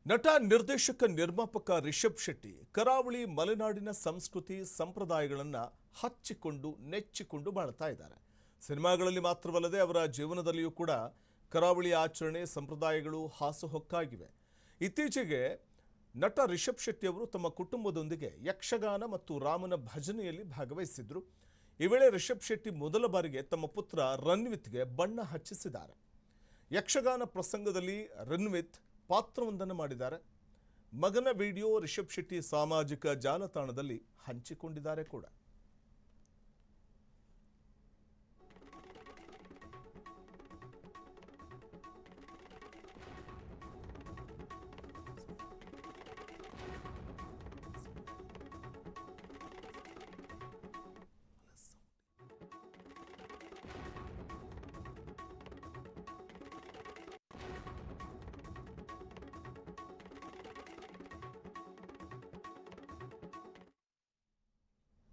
ನಟ ನಿರ್ದೇಶಕ ನಿರ್ಮಾಪಕ ರಿಷಬ್ ಶೆಟ್ಟಿ ಕರಾವಳಿ ಮಲೆನಾಡಿನ ಸಂಸ್ಕೃತಿ ಸಂಪ್ರದಾಯಗಳನ್ನು ಹಚ್ಚಿಕೊಂಡು ನೆಚ್ಚಿಕೊಂಡು ಬಾಳ್ತಾ ಇದ್ದಾರೆ. ಸಿನಿಮಾಗಳಲ್ಲಿ ಮಾತ್ರವಲ್ಲದೆ ಅವರ ಜೀವನದಲ್ಲಿಯೂ ಕೂಡ ಕರಾವಳಿ ಆಚರಣೆ ಸಂಪ್ರದಾಯಗಳು ಹಾಸುಹೊಕ್ಕಾಗಿವೆ. ಇತ್ತೀಚೆಗೆ ನಟ ರಿಷಬ್ ಶೆಟ್ಟಿ ಅವರು ತಮ್ಮ ಕುಟುಂಬದೊಂದಿಗೆ ಯಕ್ಷಗಾನ ಮತ್ತು ರಾಮನ ಭಜನೆಯಲ್ಲಿ ಭಾಗವಹಿಸಿದ್ರು. ಈ ವೇಳೆ ರಿಷಬ್ ಶೆಟ್ಟಿ ಮೊದಲ ಬಾರಿಗೆ ತಮ್ಮ ಪುತ್ರ ರನ್ವಿತ್ಗೆ ಬಣ್ಣ ಹಚ್ಚಿಸಿದ್ದಾರೆ. ಯಕ್ಷಗಾನ ಪ್ರಸಂಗದಲ್ಲಿ ರನ್ವಿತ್ ಪಾತ್ರವೊಂದನ್ನು ಮಾಡಿದ್ದಾರೆ. ಮಗನ ವಿಡಿಯೋ ರಿಷಬ್ ಶೆಟ್ಟಿ ಸಾಮಾಜಿಕ ಜಾಲತಾಣದಲ್ಲಿ ಹಂಚಿಕೊಂಡಿದ್ದಾರೆ ಕೂಡ.